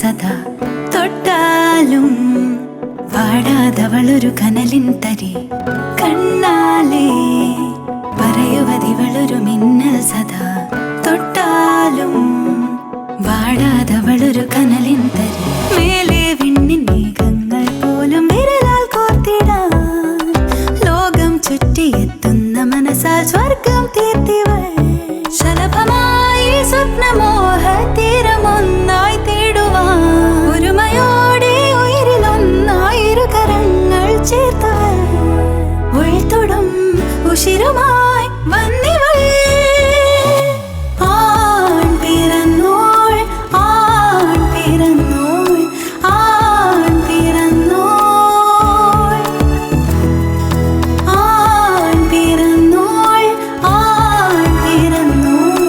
സദാ തൊട്ടാലും വാടാതവളൊരു കനലിൻ തരി കണ്ണാലേ പറയുവതിവളൊരു മിന്നൽ സദാ തൊട്ടാലും വാടാതവളൊരു കനലിൻ തരി മേലെ വിണ്ണിൻ മേഘങ്ങൾ പോലും വിരലാൽ കോർത്തിടാൻ ലോകം ചുറ്റിയെത്തുന്ന മനസ്സാൽ സ്വർഗം തീർത്തിവൾ ശലഭമായി സ്വപ്നമോഹ തീരമൊന്നായി തേടുവാൻ ഒരുമയോടെ ഉയരിലൊന്നായിരു കരങ്ങൾ ചേർത്തവൾ ഉൾത്തൊടും ഉശിരുമായി വന്നിവൾ ആൺ പിറന്നോൾ ആൺ പിറന്നോൾ ആൺ പിറന്നോൾ ആൺ പിറന്നോൾ ആൺ പിറന്നോൾ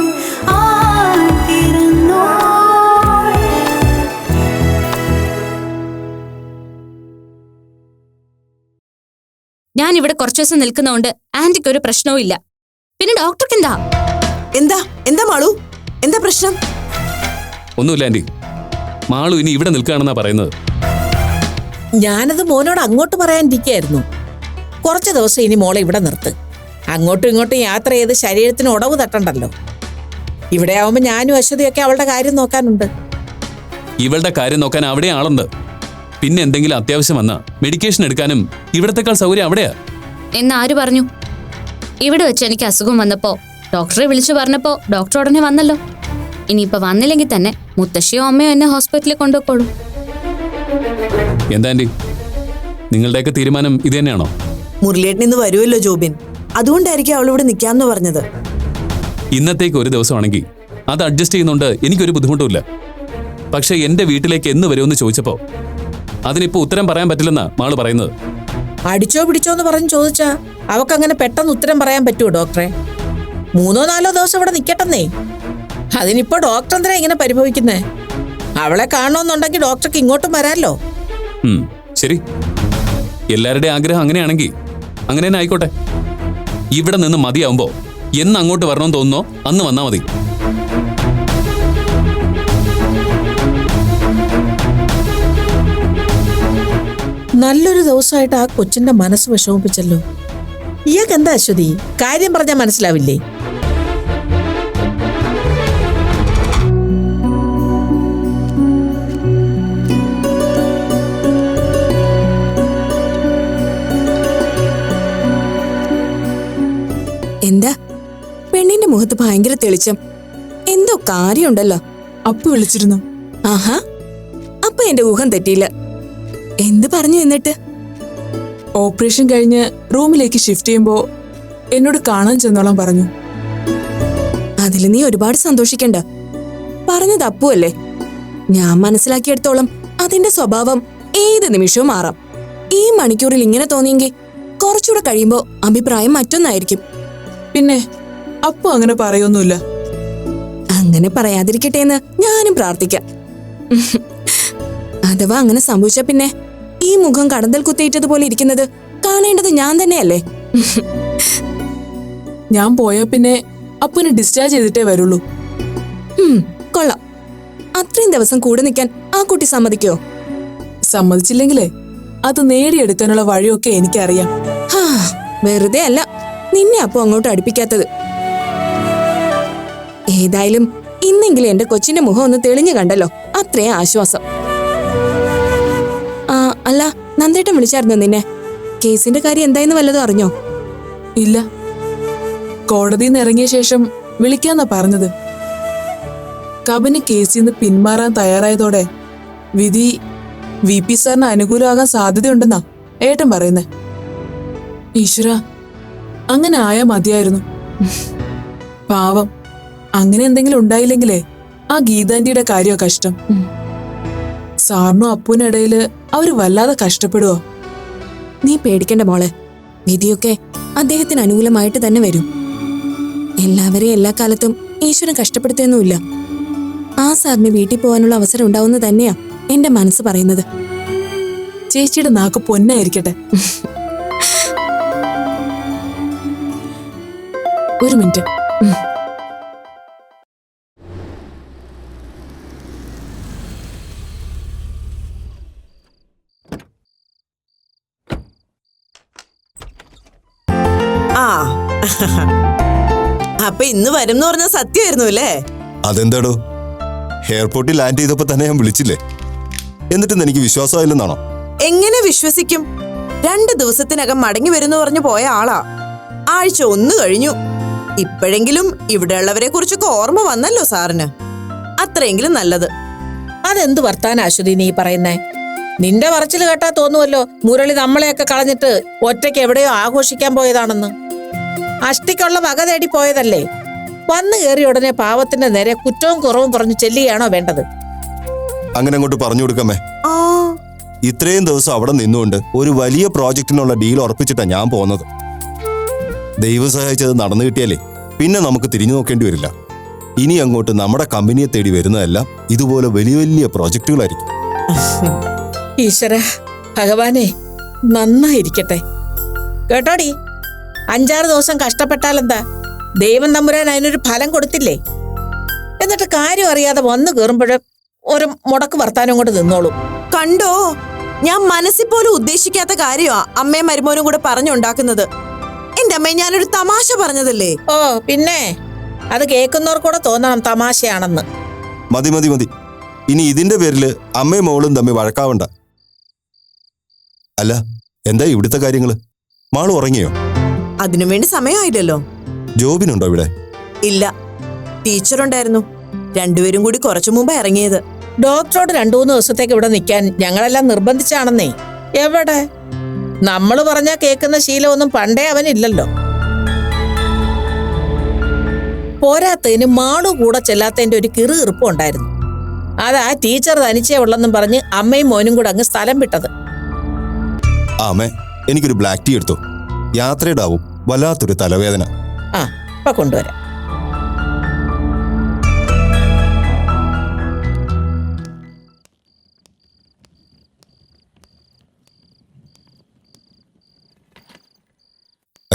ആൺ പിറന്നോൾ. ഞാൻ ഇവിടെ കുറച്ചു ദിവസം നിൽക്കുന്നോണ്ട് ആന്റിക്ക് ഒരു പ്രശ്നവും ഇല്ല. പിന്നെ ഡോക്ടർക്ക് എന്താ എന്താ എന്താ മാളു, എന്താ പ്രശ്നം? ഒന്നുമില്ല ആന്റി, മാളു ഇനി ഇവിടെ നിൽക്കുകയാണെന്നാ പറയുന്നത്. ഞാനത് മോനോട് അങ്ങോട്ട് പറയാനിരിക്കായിരുന്നു. കുറച്ച് ദിവസം ഇനി മോളെ ഇവിടെ നിർത്ത്. അങ്ങോട്ടും ഇങ്ങോട്ടും യാത്ര ചെയ്ത് ശരീരത്തിന് ഉടവ് തട്ടണ്ടല്ലോ. ഇവിടെ ആവുമ്പോ ഞാനും അശ്വതിയൊക്കെ അവളുടെ കാര്യം നോക്കാനുണ്ട്. ഇവളുടെ കാര്യം നോക്കാൻ അവിടെ ആളുണ്ട്. പിന്നെ എന്തെങ്കിലും അത്യാവശ്യം വന്നാ മെഡിക്കേഷൻ എടുക്കാനും ഇവിടത്തെക്കാൾ സൗകര്യം അവിടെയാ. എന്നാര് പറഞ്ഞു? ഇവിടെ വെച്ച് എനിക്ക് അസുഖം വന്നപ്പോ ഡോക്ടറെ വിളിച്ചു പറഞ്ഞപ്പോ ഡോക്ടർ ഉടനെ വന്നല്ലോ. ഇനിയിപ്പോ വന്നില്ലെങ്കിൽ തന്നെ മുത്തശ്ശിയോ അമ്മയോ എന്നെ ഹോസ്പിറ്റലിൽ കൊണ്ടുപോയിക്കോളൂ. എന്താ ആന്റി, നിങ്ങളുടെയൊക്കെ തീരുമാനം ഇത് തന്നെയാണോ? മുരളിയേട്ടൻ ഇന്ന് വരുമല്ലോ ജോബിൻ, അതുകൊണ്ടായിരിക്കും അവളിവിടെ നിൽക്കാമെന്ന് പറഞ്ഞത്. ഇന്നത്തേക്ക് ഒരു ദിവസമാണെങ്കിൽ അത് അഡ്ജസ്റ്റ് ചെയ്യുന്നുണ്ട്, എനിക്കൊരു ബുദ്ധിമുട്ടുമില്ല. പക്ഷെ എന്റെ വീട്ടിലേക്ക് എന്ന് വരുമെന്ന് ചോദിച്ചപ്പോ അതിനിപ്പോ ഉത്തരം പറയാൻ പറ്റില്ലെന്നാ മാള് പറയുന്നത്. അടിച്ചോ പിടിച്ചോ എന്ന് പറഞ്ഞ് ചോദിച്ചാ അവക്കങ്ങനെ പെട്ടെന്ന് ഉത്തരം പറയാൻ പറ്റുമോ ഡോക്ടറെ? 3-4 ദിവസം ഇവിടെ നിൽക്കട്ടെന്നേ. അതിനിപ്പോ ഡോക്ടർ എന്തിനാ ഇങ്ങനെ പരിഭവിക്കുന്നേ? അവളെ കാണണമെന്നുണ്ടെങ്കിൽ ഡോക്ടർക്ക് ഇങ്ങോട്ടും വരാമല്ലോ. ശരി, എല്ലാവരുടെയും ആഗ്രഹം അങ്ങനെയാണെങ്കിൽ അങ്ങനെ തന്നെ ആയിക്കോട്ടെ. ഇവിടെ നിന്ന് മതിയാവുമ്പോ എന്ന് അങ്ങോട്ട് വരണമെന്ന് തോന്നുന്നോ അന്ന് വന്നാ മതി. നല്ലൊരു ദിവസമായിട്ട് ആ കൊച്ചിന്റെ മനസ്സ് വിഷമിപ്പിച്ചല്ലോ. ഇയാൾക്ക് എന്താ അശ്വതി, കാര്യം പറഞ്ഞാൽ മനസ്സിലാവില്ലേ? എന്താ പെണ്ണിന്റെ മുഖത്ത് ഭയങ്കര തെളിച്ചം? എന്തോ കാര്യമുണ്ടല്ലോ. അപ്പു വിളിച്ചിരുന്നു. ആഹാ, അപ്പൊ എന്റെ ഊഹം തെറ്റിയില്ല. എന്ത് പറഞ്ഞു എന്നിട്ട്? ഓപ്പറേഷൻ കഴിഞ്ഞ് റൂമിലേക്ക് ഷിഫ്റ്റ് ചെയ്യുമ്പോ എന്നോട് കാണാൻ ചെന്നോളാൻ പറഞ്ഞു. അതിൽ നീ ഒരുപാട് സന്തോഷിക്കണ്ട. പറഞ്ഞത് അപ്പുവല്ലേ. ഞാൻ മനസ്സിലാക്കിയെടുത്തോളം അതിന്റെ സ്വഭാവം ഏത് നിമിഷവും മാറാം. ഈ മണിക്കൂറിൽ ഇങ്ങനെ തോന്നിയെങ്കിൽ കുറച്ചുകൂടെ കഴിയുമ്പോ അഭിപ്രായം മറ്റൊന്നായിരിക്കും. പിന്നെ അപ്പു അങ്ങനെ പറയൊന്നുമില്ല. അങ്ങനെ പറയാതിരിക്കട്ടെ എന്ന് ഞാനും പ്രാർത്ഥിക്കാം. അഥവാ അങ്ങനെ സംഭവിച്ച പിന്നെ ഈ മുഖം കടന്തൽ കുത്തേറ്റതുപോലെ ഇരിക്കുന്നത് കാണേണ്ടത് ഞാൻ തന്നെയല്ലേ? ഞാൻ പോയാ പിന്നെ അപ്പുവിനെ ഡിസ്ചാർജ് ചെയ്തിട്ടേ വരുള്ളൂ. കൊള്ളാം. അത്രയും ദിവസം കൂടെ നിൽക്കാൻ ആ കുട്ടി സമ്മതിക്കോ? സമ്മതിച്ചില്ലെങ്കിലേ അത് നേടിയെടുക്കാനുള്ള വഴിയൊക്കെ എനിക്കറിയാം. വെറുതെ അല്ല നിന്നെ അപ്പു അങ്ങോട്ട് അടുപ്പിക്കാത്തത്. ഏതായാലും ഇന്നെങ്കിലും എന്റെ കൊച്ചിന്റെ മുഖം ഒന്ന് തെളിഞ്ഞു കണ്ടല്ലോ, അത്രയും ആശ്വാസം. അല്ല, നന്ദേട്ടൻ വിളിച്ചായിരുന്നോ നിന്നെ? കേസിന്റെ കാര്യം എന്തായെന്ന് വല്ലതും അറിഞ്ഞോ? ഇല്ല, കോടതിയിൽ നിന്ന് ഇറങ്ങിയ ശേഷം വിളിക്കാന്നാ പറഞ്ഞത്. കബന് കേസിൽ നിന്ന് പിന്മാറാൻ തയ്യാറായതോടെ വിധി VP സാറിന് അനുകൂലമാകാൻ സാധ്യതയുണ്ടെന്നാ ഏട്ടൻ പറയുന്നേ. ഈശ്വര, അങ്ങനെ ആയാ മതിയായിരുന്നു. പാവം, അങ്ങനെ എന്തെങ്കിലും ഉണ്ടായില്ലെങ്കിലേ ആ ഗീതാന്റിയുടെ കാര്യമോ കഷ്ടം. സാറിനും അപ്പൂനിടയില് അവര് വല്ലാതെ കഷ്ടപ്പെടുവോ? നീ പേടിക്കണ്ട മോളെ, വിധിയൊക്കെ അദ്ദേഹത്തിന് അനുകൂലമായിട്ട് തന്നെ വരും. എല്ലാവരെയും എല്ലാ കാലത്തും ഈശ്വരൻ കഷ്ടപ്പെടുത്തുന്നില്ല. ആ സാറിന് വീട്ടിൽ പോകാനുള്ള അവസരം ഉണ്ടാവുന്ന തന്നെയാ എന്റെ മനസ്സ് പറയുന്നത്. ചേച്ചിയുടെ നാക്ക് പൊന്നായിരിക്കട്ടെ. ഒരു മിനിറ്റ്. ആ അപ്പൊ ഇന്ന് വരും എന്ന് പറഞ്ഞ സത്യമായിരുന്നു അല്ലേ? അതെന്താടോ, എയർപോർട്ടിൽ ലാൻഡ് ചെയ്തപ്പോ തന്നെ ഞാൻ വിളിച്ചില്ലേ? എന്നിട്ടും എനിക്ക് വിശ്വാസമായില്ലെന്നാണോ? എങ്ങനെ വിശ്വസിക്കും? 2 ദിവസത്തിനകം മടങ്ങി വരുന്നു പറഞ്ഞു പോയ ആളാ. ആഴ്ച 1 കഴിഞ്ഞു. ഇപ്പോഴെങ്കിലും ഇവിടെയുള്ളവരെ കുറിച്ചൊക്കെ ഓർമ്മ വന്നല്ലോ സാറിന്. അത്രയെങ്കിലും നല്ലത്. അതെന്ത് വർത്താനം അശ്വതി നീ പറയുന്നേ? നിന്റെ പറച്ചിൽ കേട്ടാ തോന്നുമല്ലോ മുരളി നമ്മളെയൊക്കെ കളഞ്ഞിട്ട് ഒറ്റയ്ക്ക് എവിടെയോ ആഘോഷിക്കാൻ പോയതാണെന്ന്. അഷ്ടിക്കുള്ള വക തേടി പോയതല്ലേ? വന്നു കയറിയ ഉടനെ പാവത്തിന്റെ നേരെ കുറ്റവും കുറവും പറഞ്ഞു ചെല്ലുകയാണോ വേണ്ടത്? അങ്ങനെ അങ്ങോട്ട് പറഞ്ഞു കൊടുക്കമ്മേ. ആ ഇത്രയും ദിവസം അവിടെ നിന്നുകൊണ്ട് ഒരു വലിയ പ്രോജക്റ്റിനുള്ള ഡീൽ ഉറപ്പിച്ചിട്ടാ ഞാൻ പോകുന്നത്. ദൈവം സഹായിച്ചത് നടന്നു കിട്ടിയാലേ പിന്നെ നമുക്ക് തിരിഞ്ഞു നോക്കേണ്ടി വരില്ല. ഇനി അങ്ങോട്ട് നമ്മുടെ കമ്പനിയെ തേടി വരുന്നതെല്ലാം ഇതുപോലെ വലിയ വലിയ പ്രോജക്റ്റുകളായിരിക്കും. ഈശ്വര ഭഗവാനെ നന്നായിരിക്കട്ടെ. കേട്ടോടി, 5-6 ദിവസം കഷ്ടപ്പെട്ടാലെന്താ? ദൈവം തമ്പുരാൻ അതിനൊരു ഫലം കൊടുത്തില്ലേ? എന്നിട്ട് കാര്യം അറിയാതെ വന്നു കയറുമ്പോഴേ ഒരു മുടക്ക് വർത്താനം കൊണ്ട് നിന്നോളൂ. കണ്ടോ, ഞാൻ മനസ്സിൽ പോലും ഉദ്ദേശിക്കാത്ത കാര്യമാ അമ്മയും മരുമോനും കൂടെ പറഞ്ഞുണ്ടാക്കുന്നത്. എന്റെ അമ്മയെ ഞാനൊരു തമാശ പറഞ്ഞതല്ലേ? ഓ പിന്നെ അത് കേൾക്കുന്നവർക്കൂടെ തോന്നണം തമാശയാണെന്ന്. മതി മതി മതി, ഇനി ഇതിന്റെ പേരില് അമ്മയും മോളും തമ്മിൽ വഴക്കാവണ്ട. അല്ല, എന്താ ഇവിടുത്തെ കാര്യങ്ങള്? മാളു ഉറങ്ങിയോ? അതിനുവേണ്ടി സമയമായില്ലല്ലോ. ജോബിനുണ്ടോ ഇവിടെ? ഇല്ല, ടീച്ചറുണ്ടായിരുന്നു. 2 പേരും കൂടി കുറച്ചു മുമ്പ് ഇറങ്ങിയത്. ഡോക്ടറോട് 2-3 ദിവസത്തേക്ക് ഇവിടെ നിൽക്കാൻ ഞങ്ങളെല്ലാം നിർബന്ധിച്ചാണെന്നേ. എവിടെ? നമ്മള് പറഞ്ഞാ കേൾക്കുന്ന ശീലമൊന്നും പണ്ടേ അവനില്ലല്ലോ. പോരാത്തതിന് മാളു കൂടെ ചെല്ലാത്തതിന്റെ ഒരു കിറുകിറുപ്പം ഉണ്ടായിരുന്നു. അതാ ടീച്ചർ തനിച്ചേ ഉള്ളെന്നും പറഞ്ഞ് അമ്മയും മോനും കൂടെ അങ്ങ് സ്ഥലം വിട്ടത്. ആ അമ്മേ, എനിക്കൊരു ബ്ലാക്ക് ടീ എടുത്തു. യാത്രയുടെ ആവും, വല്ലാത്തൊരു തലവേദന. ആ ഇപ്പൊ കൊണ്ടുവരാം.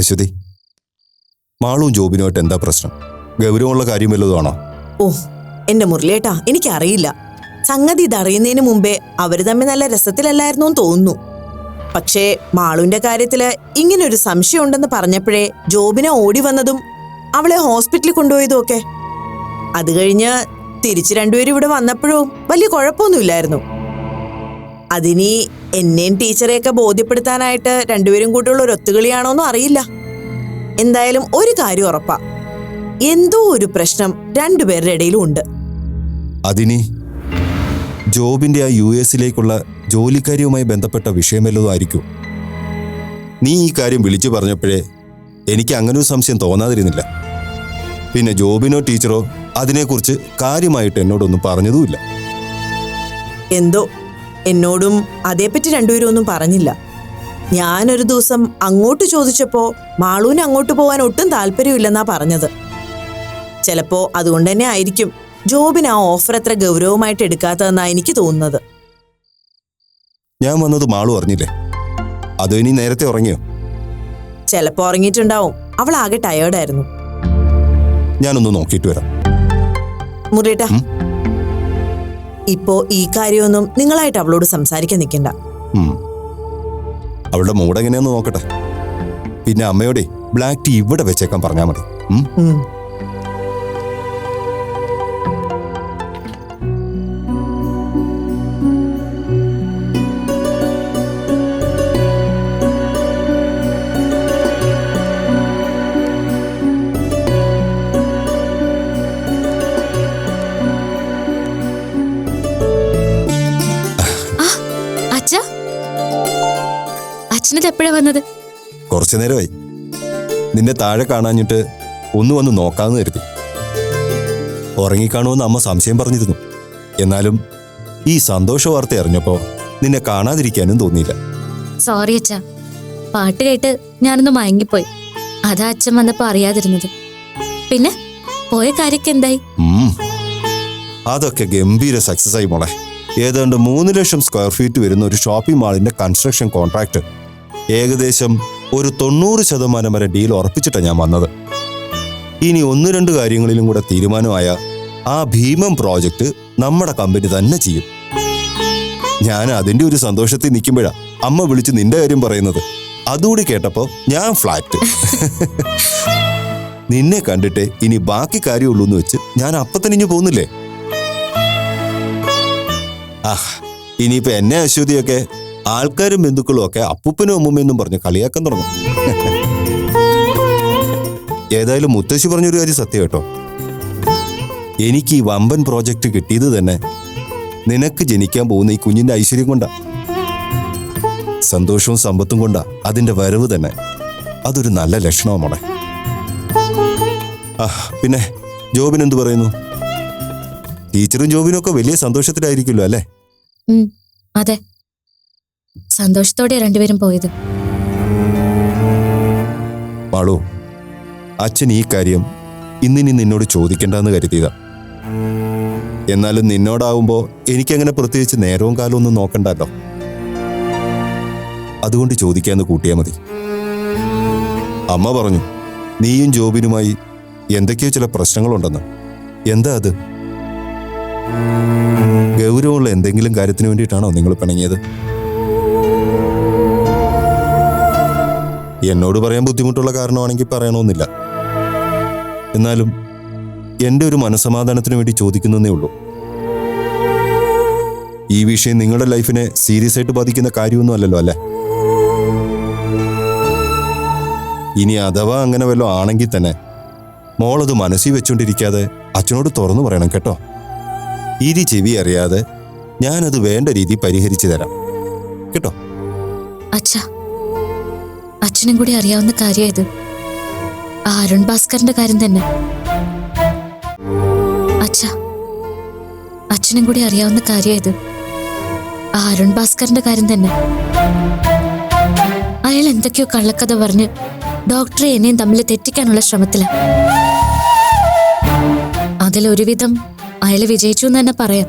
അശ്വതി, മാളും ജോബിനുമായിട്ട് എന്താ പ്രശ്നം? ഗൗരവമുള്ള കാര്യം വല്ലതുമാണോ? ഓ എന്റെ മുരളിയേട്ടാ, എനിക്കറിയില്ല. സംഗതി ഇതറിയുന്നതിന് മുമ്പേ അവര് തമ്മിൽ നല്ല രസത്തിലല്ലായിരുന്നു എന്ന് തോന്നുന്നു. പക്ഷേ മാളുവിന്റെ കാര്യത്തില് ഇങ്ങനൊരു സംശയം ഉണ്ടെന്ന് പറഞ്ഞപ്പോഴേ ജോബിനെ ഓടി വന്നതും അവളെ ഹോസ്പിറ്റലിൽ കൊണ്ടുപോയതും ഒക്കെ. അത് കഴിഞ്ഞ് തിരിച്ച് 2 പേരും ഇവിടെ വന്നപ്പോഴും വലിയ കുഴപ്പമൊന്നുമില്ലായിരുന്നു. അതിനി എന്നെയും ടീച്ചറെയൊക്കെ ബോധ്യപ്പെടുത്താനായിട്ട് 2 പേരും കൂട്ടിയുള്ള ഒരു ഒത്തുകളിയാണോന്നും അറിയില്ല. എന്തായാലും ഒരു കാര്യം ഉറപ്പാ, എന്തോ ഒരു പ്രശ്നം 2 പേരുടെ ഇടയിലും ഉണ്ട്. അതിനി ജോബിന്റെ ആ US-ലേക്കുള്ള ജോലിക്കാരിയുമായി ബന്ധപ്പെട്ട വിഷയമല്ലതും ആയിരിക്കും. നീ ഈ കാര്യം വിളിച്ചു പറഞ്ഞപ്പോഴേ എനിക്ക് അങ്ങനൊരു സംശയം തോന്നാതിരുന്നില്ല. പിന്നെ ജോബിനോ ടീച്ചറോ അതിനെക്കുറിച്ച് കാര്യമായിട്ട് എന്നോടൊന്നും പറഞ്ഞതുമില്ല. എന്തോ എന്നോടും അതേപ്പറ്റി 2 പേരും ഒന്നും പറഞ്ഞില്ല. ഞാനൊരു ദിവസം അങ്ങോട്ട് ചോദിച്ചപ്പോ മാളൂന് അങ്ങോട്ട് പോകാൻ ഒട്ടും താല്പര്യമില്ലെന്നാ പറഞ്ഞത്. ചിലപ്പോ അതുകൊണ്ട് തന്നെ ആയിരിക്കും ജോബിന് ആ ഓഫർ അത്ര ഗൗരവമായിട്ട് എടുക്കാത്തതെന്നാ എനിക്ക് തോന്നുന്നത്. ഞാൻ വന്നത് മാളു അറിഞ്ഞില്ലേ? അതോ ഇനി നേരത്തെ ഉറങ്ങിയോ? ചിലപ്പോ ഉറങ്ങിയിട്ടുണ്ടാവും. അവൾ ആകെ ടയേർഡായിരുന്നു. ഞാനൊന്ന് നോക്കിയിട്ട് വരാം. മുരളിയേട്ടാ, ഇപ്പോ ഈ കാര്യമൊന്നും നിങ്ങളായിട്ട് അവളോട് സംസാരിക്കാൻ നിൽക്കണ്ട. അവളുടെ മൂഡ് എങ്ങനെയാന്ന് നോക്കട്ടെ. പിന്നെ അമ്മയോടെ ബ്ലാക്ക് ടീ ഇവിടെ വെച്ചേക്കാൻ പറഞ്ഞാൽ മതി. അച്ഛനത് എപ്പോഴാ വന്നത്? കുറച്ചു നേരമായി. നിന്നെ താഴെ കാണാഞ്ഞിട്ട് ഒന്ന് വന്ന് നോക്കാന്ന് കരുതി. ഉറങ്ങിക്കാണുമെന്ന് അമ്മ സംശയം പറഞ്ഞിരുന്നു. എന്നാലും ഈ സന്തോഷ വാർത്ത അറിഞ്ഞപ്പോ നിന്നെ കാണാതിരിക്കാനും തോന്നിയില്ല. സോറി അച്ഛാ, പാട്ട് കേട്ട് ഞാനൊന്ന് മയങ്ങിപ്പോയി. അതാ അച്ഛൻ വന്നപ്പോ അറിയാതിരുന്നത്. പിന്നെ പോയ കാര്യക്ക് എന്തായി? അതൊക്കെ ഗംഭീര സക്സസ് ആയി മോളെ. ഏതാണ്ട് 3 ലക്ഷം സ്ക്വയർ ഫീറ്റ് വരുന്ന ഒരു ഷോപ്പിംഗ് മാളിന്റെ കൺസ്ട്രക്ഷൻ കോൺട്രാക്ട് ഏകദേശം ഒരു 90% വരെ ഡീൽ ഉറപ്പിച്ചിട്ടാണ് ഞാൻ വന്നത്. ഇനി 1-2 കാര്യങ്ങളിലും കൂടെ തീരുമാനമായ ആ ഭീമം പ്രോജക്റ്റ് നമ്മുടെ കമ്പനി തന്നെ ചെയ്യും. ഞാൻ അതിന്റെ ഒരു സന്തോഷത്തിൽ നിൽക്കുമ്പോഴാ അമ്മ വിളിച്ച് നിന്റെ കാര്യം പറയുന്നത്. അതുകൂടി കേട്ടപ്പോ ഞാൻ ഫ്ലാറ്റ്. നിന്നെ കണ്ടിട്ട് ഇനി ബാക്കി കാര്യമുള്ളൂ എന്ന് വെച്ച് ഞാൻ അപ്പത്തനിഞ്ഞു പോകുന്നില്ലേ. ഇനിയിപ്പോ എന്നെ അശ്വതിയൊക്കെ ആൾക്കാരും ബന്ധുക്കളും ഒക്കെ അപ്പൂപ്പനും അമ്മൂമ്മയെന്നും പറഞ്ഞ് കളിയാക്കാൻ തുടങ്ങും. ഏതായാലും മുത്തശ്ശി പറഞ്ഞൊരു കാര്യം സത്യം കേട്ടോ. എനിക്ക് ഈ വമ്പൻ പ്രോജക്റ്റ് കിട്ടിയത് തന്നെ നിനക്ക് ജനിക്കാൻ പോകുന്ന ഈ കുഞ്ഞിന്റെ ഐശ്വര്യം കൊണ്ടാ, സന്തോഷവും സമ്പത്തും കൊണ്ടാ. അതിന്റെ വരവ് തന്നെ അതൊരു നല്ല ലക്ഷണമാണ് മോളെ. പിന്നെ ജോബിൻ എന്തു പറയുന്നു? ടീച്ചറും ജോബിനും ഒക്കെ വലിയ സന്തോഷത്തിലായിരിക്കുമല്ലോ അല്ലേ? അതെ, സന്തോഷത്തോടെ രണ്ടുപേരും പോയത്. മാളു, അച്ഛൻ ഈ കാര്യം ഇന്നിനി നിന്നോട് ചോദിക്കണ്ടെന്ന് കരുതിയതാ. എന്നാലും നിന്നോടാവുമ്പോ എനിക്കങ്ങനെ പ്രത്യേകിച്ച് നേരവും കാലവും ഒന്നും നോക്കണ്ടല്ലോ. അതുകൊണ്ട് ചോദിക്കാന്ന് കൂട്ടിയാ മതി. അമ്മ പറഞ്ഞു നീയും ജോബിനുമായി എന്തൊക്കെയോ ചില പ്രശ്നങ്ങളുണ്ടെന്ന്. എന്താ അത്? ഗൗരവമുള്ള എന്തെങ്കിലും കാര്യത്തിന് വേണ്ടിയിട്ടാണോ നിങ്ങൾ പിണങ്ങിയത്? എന്നോട് പറയാൻ ബുദ്ധിമുട്ടുള്ള കാരണമാണെങ്കിൽ പറയണമെന്നില്ല. എന്നാലും എൻ്റെ ഒരു മനസ്സമാധാനത്തിന് വേണ്ടി ചോദിക്കുന്നേ ഉള്ളൂ. ഈ വിഷയം നിങ്ങളുടെ ലൈഫിനെ സീരിയസ് ആയിട്ട് ബാധിക്കുന്ന കാര്യമൊന്നും അല്ലല്ലോ അല്ലേ? ഇനി അഥവാ അങ്ങനെ വല്ലതും ആണെങ്കിൽ തന്നെ മോളത് മനസ്സിൽ വെച്ചുകൊണ്ടിരിക്കാതെ അച്ഛനോട് തുറന്നു പറയണം കേട്ടോ. ഇരി ചെവി അറിയാതെ ഞാനത് വേണ്ട രീതി പരിഹരിച്ചു തരാം കേട്ടോ. അച്ഛാ, അച്ഛനും കൂടി അറിയാവുന്ന കാര്യം ഇത്. അരുൺ ഭാസ്കറിന്റെ കാര്യം തന്നെ. അച്ഛാ, അച്ഛനും കൂടി അറിയാവുന്ന കാര്യം ഇത്. അരുൺ ഭാസ്കറിന്റെ കാര്യം തന്നെ. അയാൾ എന്തൊക്കെയോ കള്ളക്കഥ പറഞ്ഞ് ഡോക്ടറെ എന്നെയും തമ്മിൽ തെറ്റിക്കാനുള്ള ശ്രമത്തില. അതിലൊരുവിധം അയാൾ വിജയിച്ചു എന്ന് തന്നെ പറയാം.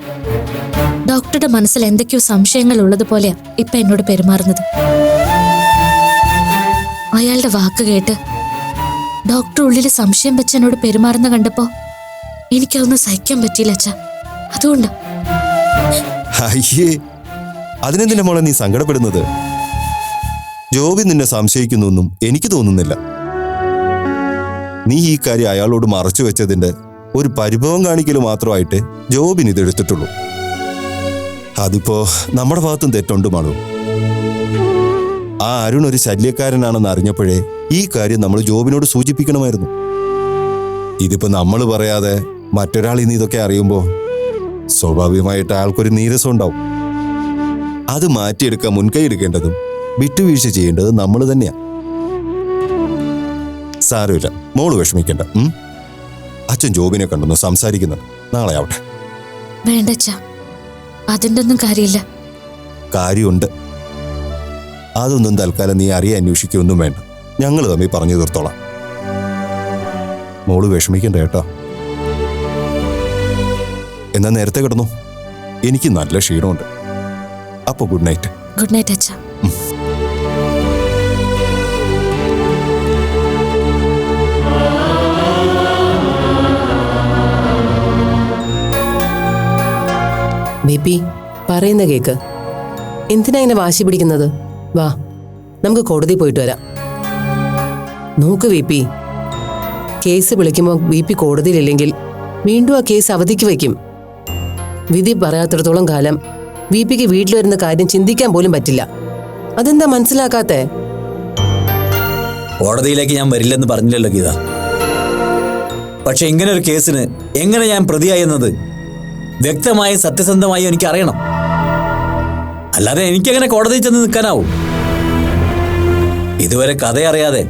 ഡോക്ടറുടെ മനസ്സിൽ എന്തൊക്കെയോ സംശയങ്ങൾ ഉള്ളതുപോലെയാ ഇപ്പൊ എന്നോട് പെരുമാറുന്നത്. അയാളുടെ വാക്ക് കേട്ട് ഡോക്ടർ ഉള്ളിൽ സംശയം വെച്ച് എന്നോട് പെരുമാറുന്ന കണ്ടപ്പോ എനിക്കതൊന്നും സഹിക്കാൻ പറ്റിയില്ല അച്ഛാ. അതുകൊണ്ടാ. അയ്യേ, അതിനെന്തിനാ മോളെ നീ സങ്കടപ്പെടുന്നത്? ജോബി നിന്നെ സംശയിക്കുന്നൊന്നും എനിക്ക് തോന്നുന്നില്ല. നീ ഈ കാര്യം അയാളോട് മറച്ചു വെച്ചതിന്റെ ഒരു പരിഭവം കാണിക്കൽ മാത്രമായിട്ട് ജോബിന് ഇതെടുത്തിട്ടുള്ളൂ. അതിപ്പോ നമ്മുടെ ഭാഗത്തും തെറ്റുണ്ട് മാളു. ആ അരുൺ ഒരു ശല്യക്കാരനാണെന്ന് അറിഞ്ഞപ്പോഴേ ഈ കാര്യം നമ്മൾ ജോബിനോട് സൂചിപ്പിക്കണമായിരുന്നു. ഇതിപ്പോ നമ്മൾ പറയാതെ മറ്റൊരാൾ ഇന്ന് ഇതൊക്കെ അറിയുമ്പോ സ്വാഭാവികമായിട്ട് അയാൾക്കൊരു നീരസം ഉണ്ടാവും. അത് മാറ്റിയെടുക്കാൻ മുൻകൈ എടുക്കേണ്ടതും വിട്ടുവീഴ്ച ചെയ്യേണ്ടത് നമ്മൾ തന്നെയാ. സാരമില്ല, മോള് വിഷമിക്കണ്ട. അച്ഛൻ ജോബിനെ കണ്ടൊന്ന് സംസാരിക്കുന്നുണ്ട്. നാളെ ആവട്ടെ. വേണ്ട അച്ഛാ, അതിന്റെ ഒന്നും കാര്യമില്ല. കാര്യമുണ്ട്. അതൊന്നും തൽക്കാലം നീ അറിയാൻ അന്വേഷിക്കൊന്നും വേണ്ട. ഞങ്ങൾ തമ്മിൽ പറഞ്ഞു തീർത്തോളാം. മോള് വിഷമിക്കണ്ട കേട്ടോ. എന്നാ നേരത്തെ കിടന്നു. എനിക്ക് നല്ല ക്ഷീണമുണ്ട്. അപ്പൊ ഗുഡ് നൈറ്റ്. ഗുഡ് നൈറ്റ് അച്ഛാ. ബേബി, പറയുന്ന കേക്ക്. എന്തിനാ ഇങ്ങനെ വാശി പിടിക്കുന്നത്? വാ, നമുക്ക് കോടതി പോയിട്ട് വരാം. നോക്ക് ബേബി, കേസ് വിളിക്കുമ്പോൾ ബേബി കോടതിയിലില്ലെങ്കിൽ വീണ്ടും ആ കേസ് അവധിക്ക് വയ്ക്കും. വിധി പറയാത്തിടത്തോളം കാലം ബേബിക്ക് വീട്ടിൽ വരുന്ന കാര്യം ചിന്തിക്കാൻ പോലും പറ്റില്ല. അതെന്താ മനസ്സിലാക്കാത്തെ? കോടതിയിലേക്ക് ഞാൻ വരില്ലെന്ന് പറഞ്ഞില്ലല്ലോ ഗീത. പക്ഷെ ഇങ്ങനെ ഒരു കേസിന് എങ്ങനെ ഞാൻ പ്രതിയായെന്നത് വ്യക്തമായും സത്യസന്ധമായും എനിക്ക് അറിയണം. അല്ലാതെ എനിക്കങ്ങനെ കോടതിയിൽ ചെന്ന് നിൽക്കാനാവും? ഇതുവരെ കഥ അറിയാതെ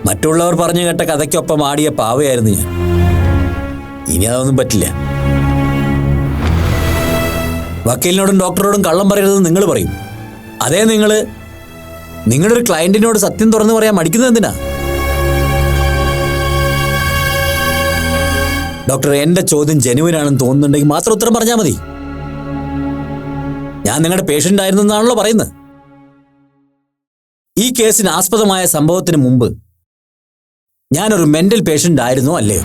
മറ്റുള്ളവർ പറഞ്ഞു കേട്ട കഥയ്ക്കൊപ്പം ആടിയ പാവയായിരുന്നു ഞാൻ. ഇനി അതൊന്നും പറ്റില്ല. വക്കീലിനോടും ഡോക്ടറോടും കള്ളം പറയരുതെന്ന് നിങ്ങൾ പറയും. അതേ നിങ്ങളുടെ ഒരു ക്ലയന്റിനോട് സത്യം തുറന്നു പറയാൻ മടിക്കുന്നത് എന്തിനാ? ഡോക്ടർ, എന്റെ ചോദ്യം ജെനുവിനാണെന്ന് തോന്നുന്നുണ്ടെങ്കിൽ മാത്രം ഉത്തരം പറഞ്ഞാൽ മതി. ഞാൻ നിങ്ങളുടെ പേഷ്യന്റ് ആയിരുന്നു എന്നാണല്ലോ പറയുന്നത്. ഈ കേസിന് ആസ്പദമായ സംഭവത്തിന് മുമ്പ് ഞാനൊരു മെന്റൽ പേഷ്യന്റ് ആയിരുന്നോ അല്ലയോ?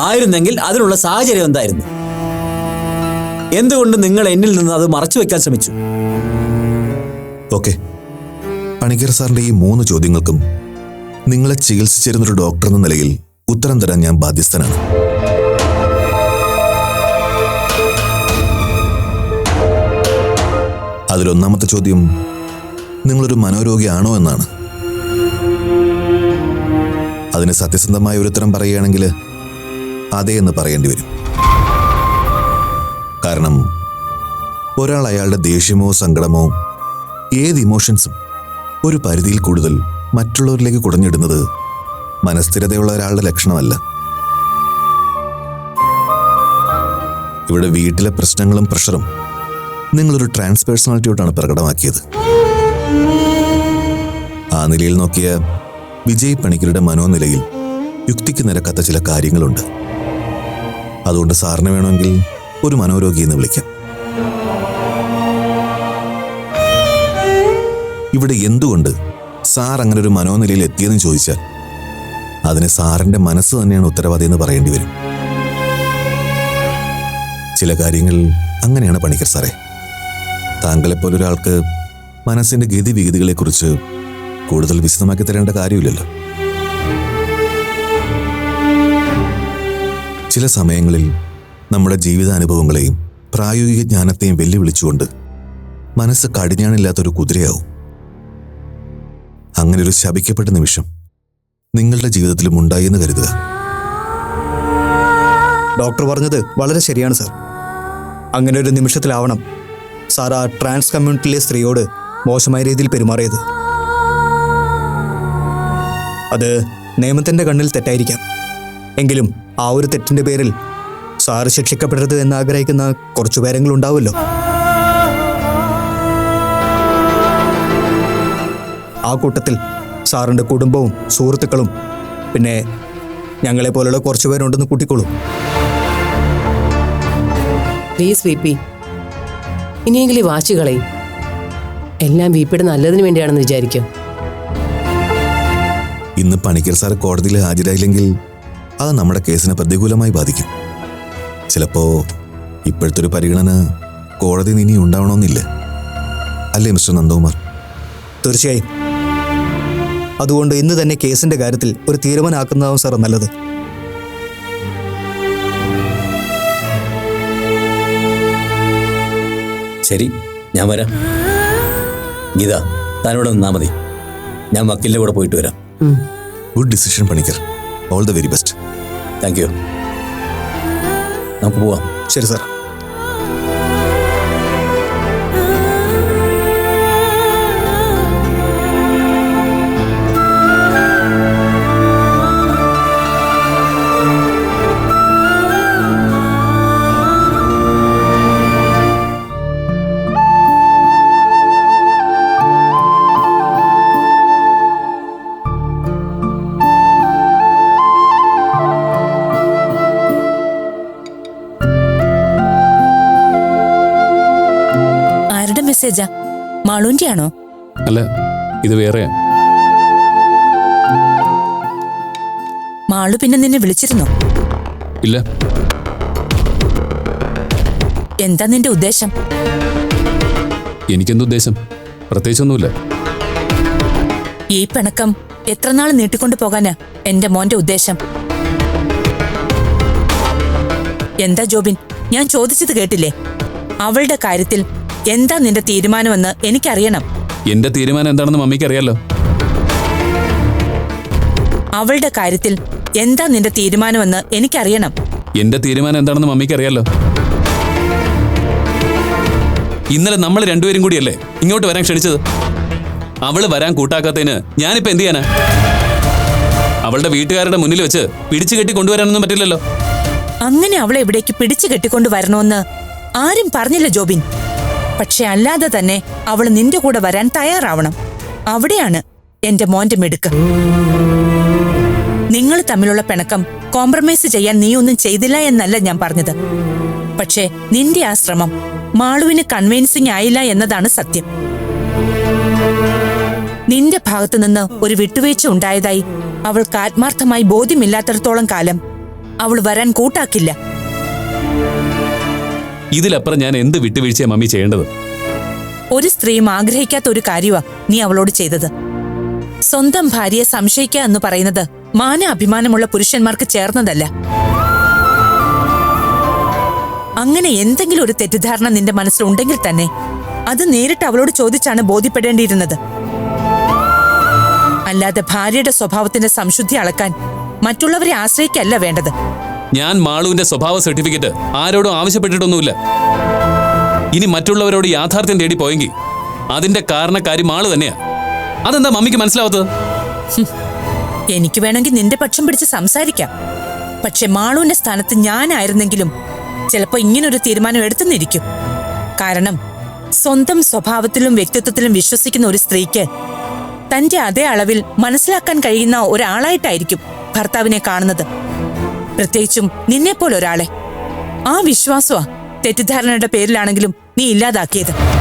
ആയിരുന്നെങ്കിൽ അതിനുള്ള സാഹചര്യം എന്തായിരുന്നു? എന്തുകൊണ്ട് നിങ്ങൾ എന്നിൽ നിന്ന് അത് മറച്ചു വെക്കാൻ ശ്രമിച്ചു? ഓക്കെ, പണിക്കർ സാറിന്റെ ഈ 3 ചോദ്യങ്ങൾക്കും നിങ്ങളെ ചികിത്സിച്ചിരുന്നൊരു ഡോക്ടർ എന്ന നിലയിൽ ഉത്തരം തരാൻ ഞാൻ ബാധ്യസ്ഥനാണ്. അതിലൊന്നാമത്തെ ചോദ്യം, നിങ്ങളൊരു മനോരോഗിയാണോ എന്നാണ്. അതിന് സത്യസന്ധമായ ഒരു ഉത്തരം പറയുകയാണെങ്കിൽ അതെ എന്ന് പറയേണ്ടി വരും. കാരണം ഒരാൾ അയാളുടെ ദേഷ്യമോ സങ്കടമോ ഏത് ഇമോഷൻസും ഒരു പരിധിയിൽ കൂടുതൽ മറ്റുള്ളവരിലേക്ക് കുടഞ്ഞിടുന്നത് മനസ്ഥിരതയുള്ള ഒരാളുടെ ലക്ഷണമല്ല. ഇവിടെ വീട്ടിലെ പ്രശ്നങ്ങളും പ്രഷറും നിങ്ങളൊരു ട്രാൻസ്പേഴ്സണാലിറ്റിയോട്ടാണ് പ്രകടമാക്കിയത്. ആ നിലയിൽ നോക്കിയ വിജയ് പണിക്കരുടെ മനോനിലയിൽ യുക്തിക്ക് നിരക്കാത്ത ചില കാര്യങ്ങളുണ്ട്. അതുകൊണ്ട് സാറിന് വേണമെങ്കിൽ ഒരു മനോരോഗി എന്ന് വിളിക്കാം. ഇവിടെ എന്തുകൊണ്ട് സാർ അങ്ങനെ ഒരു മനോനിലയിൽ എത്തിയെന്ന് ചോദിച്ചാൽ അതിന് സാറിന്റെ മനസ്സ് തന്നെയാണ് ഉത്തരവാദി എന്ന് പറയേണ്ടി വരും. ചില കാര്യങ്ങൾ അങ്ങനെയാണ് പണിക്കർ സാറേ. താങ്കളെപ്പോലൊരാൾക്ക് മനസ്സിന്റെ ഗതിവിഗതികളെക്കുറിച്ച് കൂടുതൽ വിശദമാക്കി തരേണ്ട കാര്യമില്ലല്ലോ. ചില സമയങ്ങളിൽ നമ്മുടെ ജീവിതാനുഭവങ്ങളെയും പ്രായോഗിക ജ്ഞാനത്തെയും വെല്ലുവിളിച്ചുകൊണ്ട് മനസ്സ് കടിഞ്ഞാണില്ലാത്തൊരു കുതിരയാവും. അങ്ങനെ ഒരു ശപിക്കപ്പെട്ട നിമിഷം നിങ്ങളുടെ ജീവിതത്തിലും ഉണ്ടായി എന്ന് കരുതുക. ഡോക്ടർ പറഞ്ഞത് വളരെ ശരിയാണ് സാർ. അങ്ങനെ ഒരു നിമിഷത്തിലാവണം സാർ ആ ട്രാൻസ് കമ്മ്യൂണിറ്റിയിലെ സ്ത്രീയോട് മോശമായ രീതിയിൽ പെരുമാറിയത്. അത് നിയമത്തിൻ്റെ കണ്ണിൽ തെറ്റായിരിക്കാം. എങ്കിലും ആ ഒരു തെറ്റിൻ്റെ പേരിൽ സാർ ശിക്ഷിക്കപ്പെടരുത് എന്ന് ആഗ്രഹിക്കുന്ന കുറച്ചു പേരെങ്കിലുണ്ടാവുമല്ലോ. ആ കൂട്ടത്തിൽ സാറിൻ്റെ കുടുംബവും സുഹൃത്തുക്കളും പിന്നെ ഞങ്ങളെപ്പോലുള്ള കുറച്ചു പേരുണ്ടെന്ന് കൂട്ടിക്കോളൂ. പ്ലീസ് വി പി, ഇനിയെങ്കിലും ഈ വാശികളെ എല്ലാം വി പിയുടെ നല്ലതിന് വേണ്ടിയാണെന്ന് വിചാരിക്കുക. ഇന്ന് പണിക്കർ സാർ കോടതിയിൽ ഹാജരായില്ലെങ്കിൽ അത് നമ്മുടെ കേസിനെ പ്രതികൂലമായി ബാധിക്കും. ചിലപ്പോ ഇപ്പോഴത്തെ ഒരു പരിഗണന കോടതി ഇനി ഉണ്ടാവണമെന്നില്ല, അല്ലേ മിസ്റ്റർ നന്ദകുമാർ? തീർച്ചയായും. അതുകൊണ്ട് ഇന്ന് തന്നെ കേസിന്റെ കാര്യത്തിൽ ഒരു തീരുമാനമാക്കുന്നതാവും സാർ നല്ലത്. ശരി, ഞാൻ വരാം. ഗീത, താനിവിടെ നിന്നാ മതി. ഞാൻ വക്കീലിൻ്റെ കൂടെ പോയിട്ട് വരാം. Good decision Panicker. All the very best. Thank you. നമുക്ക് പോവാം. ശരി സാർ. മെസ്സേജാ? മാളൂന്റെ ആണോ? അല്ല, ഇത് വേറെയാ. മാളു പിന്നെ നിന്നെ വിളിച്ചിരുന്നോ? ഇല്ല. എന്താ നിന്റെ ഉദ്ദേശം? എനിക്കെന്തുദ്ദേശം? പ്രത്യേകിച്ചൊന്നുമില്ല. ഈ പിണക്കം എത്ര നാൾ നീട്ടിക്കൊണ്ടു പോകാനാ എന്റെ മോന്റെ ഉദ്ദേശം? എന്താ ജോബിൻ, ഞാൻ ചോദിച്ചത് കേട്ടില്ലേ? അവളുടെ കാര്യത്തിൽ എന്താ നിന്റെ തീരുമാനമെന്ന് എനിക്കറിയണം. എന്റെ തീരുമാനം എന്താണെന്ന് മമ്മിക്ക് അറിയാലോ. അവളുടെ കാര്യത്തിൽ എന്താ നിന്റെ തീരുമാനമെന്ന് എനിക്കറിയണം. എന്റെ തീരുമാനം എന്താണെന്ന് മമ്മിക്ക് അറിയാലോ. ഇന്നലെ നമ്മൾ രണ്ടുപേരും കൂടിയല്ലേ ഇങ്ങോട്ട് വരാൻ ക്ഷണിച്ചത്. അവള് വരാൻ കൂട്ടാക്കാത്തതിന് ഞാനിപ്പോ എന്ത് ചെയ്യാനാ? അവളുടെ വീട്ടുകാരുടെ മുന്നിൽ വെച്ച് പിടിച്ചു കെട്ടി കൊണ്ടുവരാനൊന്നും പറ്റില്ലല്ലോ. അങ്ങനെ അവളെ എവിടേക്ക് പിടിച്ചു കെട്ടിക്കൊണ്ടു വരണമെന്ന് ആരും പറഞ്ഞില്ല ജോബിൻ. പക്ഷെ അല്ലാതെ തന്നെ അവൾ നിന്റെ കൂടെ വരാൻ തയ്യാറാവണം. അവിടെയാണ് എന്റെ മോന്റെ മിടുക്ക്. നിങ്ങൾ തമ്മിലുള്ള പിണക്കം കോംപ്രമൈസ് ചെയ്യാൻ നീ ഒന്നും ചെയ്തില്ല എന്നല്ല ഞാൻ പറഞ്ഞത്. പക്ഷേ നിന്റെ ആ ശ്രമം മാളുവിന് കൺവിൻസിംഗ് ആയില്ല എന്നതാണ് സത്യം. നിന്റെ ഭാഗത്തു നിന്ന് ഒരു വിട്ടുവീഴ്ച ഉണ്ടായതായി അവൾക്ക് ആത്മാർത്ഥമായി ബോധ്യമില്ലാത്തിടത്തോളം കാലം അവൾ വരാൻ കൂട്ടാക്കില്ല. ഇതിലപ്പുറം ഞാൻ എന്ത് വിട്ടുവീഴ്ചയാ മമ്മി ചെയ്യേണ്ടത്? ഒരു സ്ത്രീയും ആഗ്രഹിക്കാത്ത ഒരു കാര്യമാ നീ അവളോട് ചെയ്തത്. സ്വന്തം ഭാര്യയെ സംശയിക്കുക എന്ന് പറയുന്നത് മാനാഭിമാനമുള്ള പുരുഷന്മാർക്ക് ചേർന്നതല്ല. അങ്ങനെ എന്തെങ്കിലും ഒരു തെറ്റിദ്ധാരണ നിന്റെ മനസ്സിലുണ്ടെങ്കിൽ തന്നെ അത് നേരിട്ട് അവളോട് ചോദിച്ചാണ് ബോധ്യപ്പെടേണ്ടിയിരുന്നത്. അല്ലാതെ ഭാര്യയുടെ സ്വഭാവത്തിന്റെ സംശുദ്ധി അളക്കാൻ മറ്റുള്ളവരെ ആശ്രയിക്കല്ല വേണ്ടത്. ഞാൻ മാളുവിന്റെ സ്വഭാവ സർട്ടിഫിക്കറ്റ് ആരോടും ആവശ്യപ്പെട്ടിട്ടൊന്നുമില്ല. ഇനി മറ്റുള്ളവരോട് യാഥാർത്ഥ്യം തേടി പോയെങ്കിൽ അതിന്റെ കാരണക്കാരി മാള് തന്നെയാ. അതെന്താ മമ്മിക്ക് മനസ്സിലാവാത്തത്? എനിക്ക് വേണമെങ്കിൽ നിന്റെ പക്ഷം പിടിച്ച് സംസാരിക്കാം. പക്ഷെ മാളുവിന്റെ സ്ഥാനത്ത് ഞാനായിരുന്നെങ്കിലും ചിലപ്പോ ഇങ്ങനൊരു തീരുമാനം എടുത്തുന്നിരിക്കും. കാരണം സ്വന്തം സ്വഭാവത്തിലും വ്യക്തിത്വത്തിലും വിശ്വസിക്കുന്ന ഒരു സ്ത്രീക്ക് തന്റെ അതേ അളവിൽ മനസ്സിലാക്കാൻ കഴിയുന്ന ഒരാളായിട്ടായിരിക്കും ഭർത്താവിനെ കാണുന്നത്. പ്രത്യേകിച്ചും നിന്നെപ്പോലെ ഒരാളെ. ആ വിശ്വാസമാ തെറ്റിദ്ധാരണയുടെ പേരിലാണെങ്കിലും നീ ഇല്ലാതാക്കിയത്.